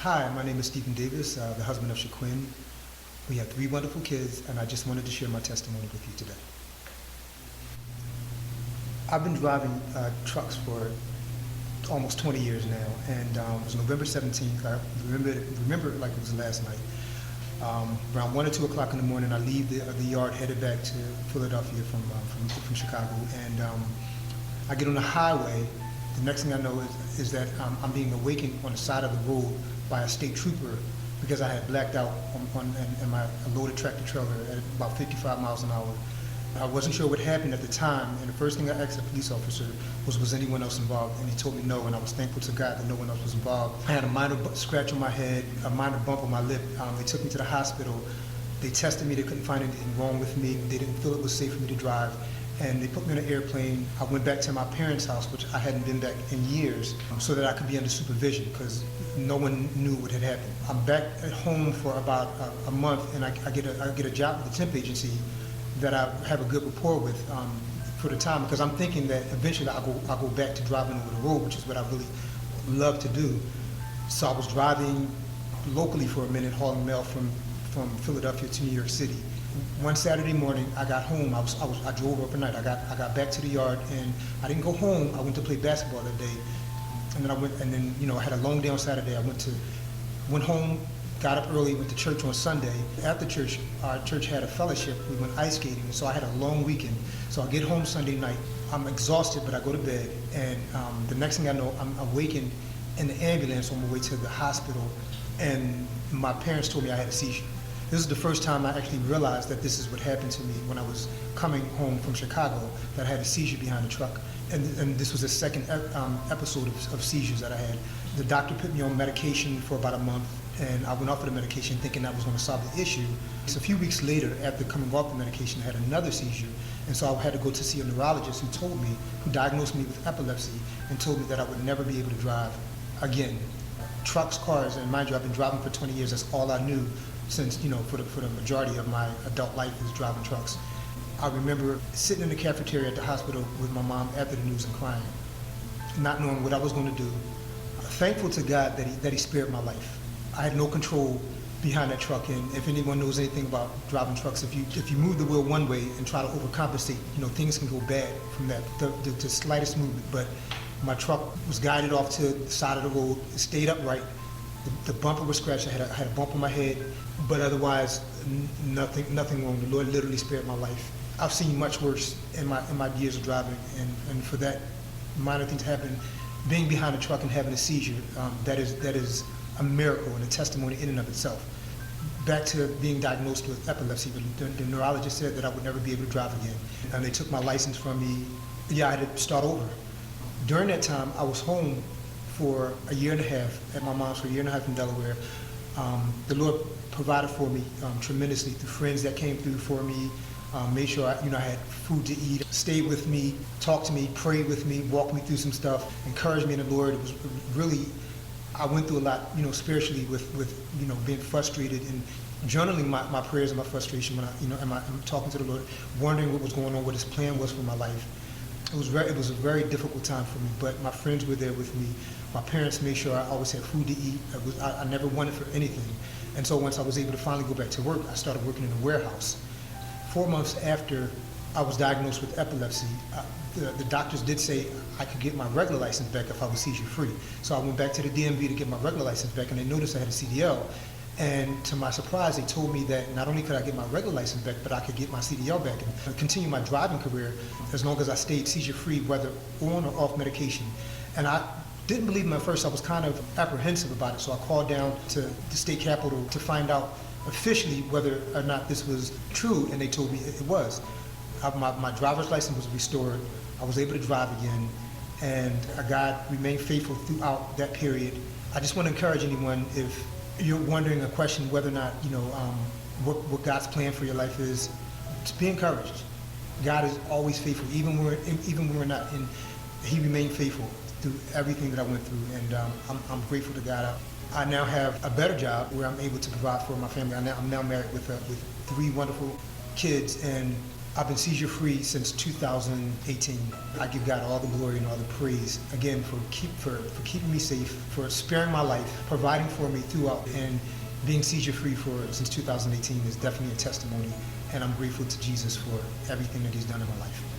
Hi, my name is Stephen Davis, the husband of Shaquin. We have three wonderful kids, and I just wanted to share my testimony with you today. I've been driving trucks for almost 20 years now, and it was November 17th. I remember it like it was last night. Around 1 or 2 o'clock in the morning, I leave the yard, headed back to Philadelphia from Chicago, and I get on the highway. The next thing I know is that I'm being awakened on the side of the road by a state trooper because I had blacked out in my loaded tractor trailer at about 55 miles an hour. I wasn't sure what happened at the time, and the first thing I asked the police officer was anyone else involved, and he told me no, and I was thankful to God that no one else was involved. I had a minor scratch on my head, a minor bump on my lip. They took me to the hospital. They tested me. They couldn't find anything wrong with me. They didn't feel it was safe for me to drive, and they put me on an airplane. I went back to my parents' house, which I hadn't been back in years, so that I could be under supervision because no one knew what had happened. I'm back at home for about a month, and I get a job with the temp agency that I have a good rapport with for the time, because I'm thinking that eventually I'll go back to driving over the road, which is what I really love to do. So I was driving locally for a minute, hauling mail from Philadelphia to New York City. One Saturday morning, I got home. I drove overnight. I got back to the yard, and I didn't go home. I went to play basketball that day, and then I had a long day on Saturday. I went home. Got up early, went to church on Sunday. After church, our church had a fellowship. We went ice skating, so I had a long weekend. So I get home Sunday night. I'm exhausted, but I go to bed, and the next thing I know, I'm awakened in the ambulance on my way to the hospital, and my parents told me I had a seizure. This is the first time I actually realized that this is what happened to me when I was coming home from Chicago, that I had a seizure behind the truck. And this was the second episode of seizures that I had. The doctor put me on medication for about a month, and I went off of the medication thinking that was going to solve the issue. So a few weeks later, after coming off the medication, I had another seizure, and so I had to go to see a neurologist who diagnosed me with epilepsy and told me that I would never be able to drive again. Trucks, cars, and mind you, I've been driving for 20 years. That's all I knew since, for the majority of my adult life is driving trucks. I remember sitting in the cafeteria at the hospital with my mom after the news and crying, not knowing what I was going to do. Thankful to God that he spared my life. I had no control behind that truck, and if anyone knows anything about driving trucks, if you move the wheel one way and try to overcompensate, things can go bad from that, the slightest movement. But my truck was guided off to the side of the road. It stayed upright. The bumper was scratched. I had a bump on my head, but otherwise nothing wrong. The Lord literally spared my life. I've seen much worse in my years of driving, and for that minor thing to happen, being behind a truck and having a seizure, that is a miracle and a testimony in and of itself. Back to being diagnosed with epilepsy, the neurologist said that I would never be able to drive again, and they took my license from me. Yeah, I had to start over. During that time, I was home for a year and a half at my mom's for a year and a half in Delaware. The Lord provided for me tremendously through friends that came through for me, made sure I had food to eat, stayed with me, talked to me, prayed with me, walked me through some stuff, encouraged me in the Lord. It was really, I went through a lot, spiritually with being frustrated and journaling my prayers and my frustration when I'm talking to the Lord, wondering what was going on, what His plan was for my life. It was a very difficult time for me, but my friends were there with me. My parents made sure I always had food to eat. I never wanted for anything. And so once I was able to finally go back to work, I started working in a warehouse. 4 months after I was diagnosed with epilepsy, the doctors did say I could get my regular license back if I was seizure-free. So I went back to the DMV to get my regular license back, and they noticed I had a CDL. And to my surprise, they told me that not only could I get my regular license back, but I could get my CDL back and continue my driving career as long as I stayed seizure-free, whether on or off medication. And I didn't believe them at first. I was kind of apprehensive about it, so I called down to the state capitol to find out officially whether or not this was true, and they told me it was. My driver's license was restored. I was able to drive again, and God remained faithful throughout that period. I just want to encourage anyone, if you're wondering a question whether or not, what God's plan for your life is, just be encouraged. God is always faithful, even when we're not, and He remained faithful through everything that I went through, and I'm grateful to God. I now have a better job where I'm able to provide for my family. I'm now married with 3 wonderful kids, and I've been seizure-free since 2018. I give God all the glory and all the praise, again, for keeping me safe, for sparing my life, providing for me throughout, and being seizure-free since 2018 is definitely a testimony, and I'm grateful to Jesus for everything that he's done in my life.